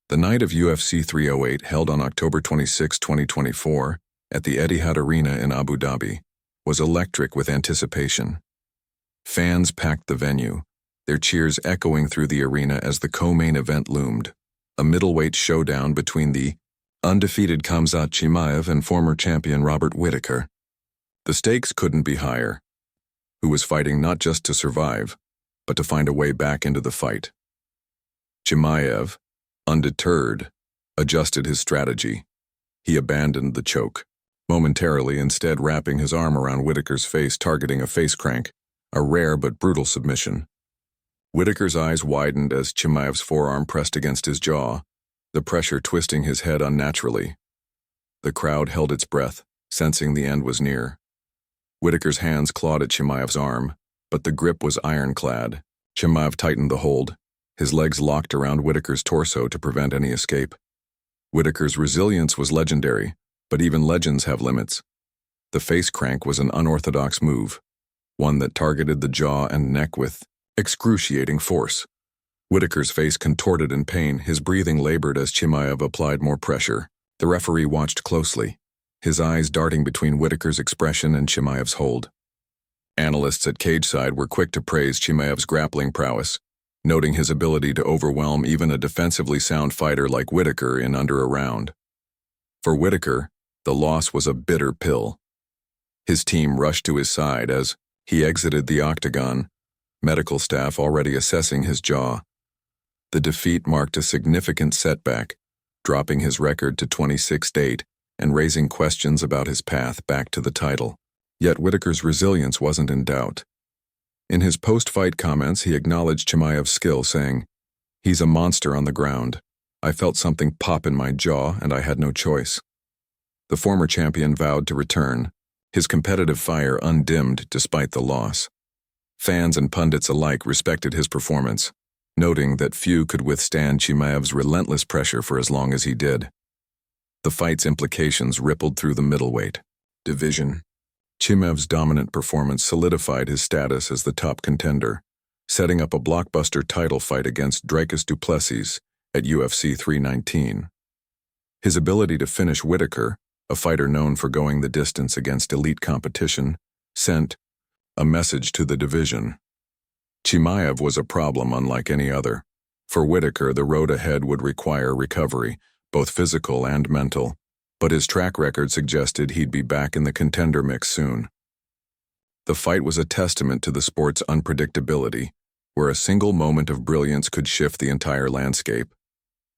The night of UFC 308, held on October 26, 2024, at the Etihad Arena in Abu Dhabi, was electric with anticipation. Fans packed the venue, their cheers echoing through the arena as the co-main event loomed, a middleweight showdown between the undefeated Khamzat Chimaev and former champion Robert Whittaker. The stakes couldn't be higher. Who was fighting not just to survive, but to find a way back into the fight? Chimaev, undeterred, adjusted his strategy. He abandoned the choke, momentarily instead wrapping his arm around Whittaker's face, targeting a face crank, a rare but brutal submission. Whittaker's eyes widened as Chimaev's forearm pressed against his jaw, the pressure twisting his head unnaturally. The crowd held its breath, sensing the end was near. Whittaker's hands clawed at Chimaev's arm, but the grip was ironclad. Chimaev tightened the hold, his legs locked around Whittaker's torso to prevent any escape. Whittaker's resilience was legendary, but even legends have limits. The face crank was an unorthodox move, one that targeted the jaw and neck with excruciating force. Whittaker's face contorted in pain, his breathing labored as Chimaev applied more pressure. The referee watched closely, his eyes darting between Whittaker's expression and Chimaev's hold. Analysts at cageside were quick to praise Chimaev's grappling prowess, noting his ability to overwhelm even a defensively sound fighter like Whittaker in under a round. For Whittaker, the loss was a bitter pill. His team rushed to his side as he exited the octagon, medical staff already assessing his jaw. The defeat marked a significant setback, dropping his record to 26-8 and raising questions about his path back to the title. Yet Whittaker's resilience wasn't in doubt. In his post-fight comments, he acknowledged Chimaev's skill, saying, "He's a monster on the ground. I felt something pop in my jaw, and I had no choice." The former champion vowed to return, his competitive fire undimmed despite the loss. Fans and pundits alike respected his performance, noting that few could withstand Chimaev's relentless pressure for as long as he did. The fight's implications rippled through the middleweight division. Chimaev's dominant performance solidified his status as the top contender, setting up a blockbuster title fight against Dricus du Plessis at UFC 319. His ability to finish Whittaker, a fighter known for going the distance against elite competition, sent a message to the division. Chimaev was a problem unlike any other. For Whittaker, the road ahead would require recovery, both physical and mental, but his track record suggested he'd be back in the contender mix soon. The fight was a testament to the sport's unpredictability, where a single moment of brilliance could shift the entire landscape.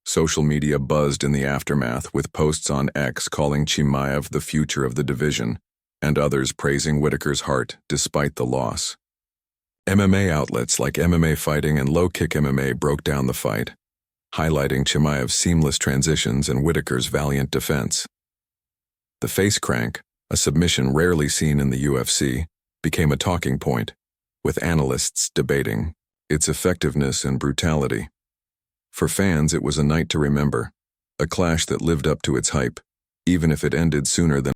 Social media buzzed in the aftermath, with posts on X calling Chimaev the future of the division, and others praising Whittaker's heart despite the loss. MMA outlets like MMA Fighting and Low Kick MMA broke down the fight, highlighting Chimaev's seamless transitions and Whittaker's valiant defense. The face crank, a submission rarely seen in the UFC, became a talking point, with analysts debating its effectiveness and brutality. For fans, it was a night to remember, a clash that lived up to its hype, even if it ended sooner than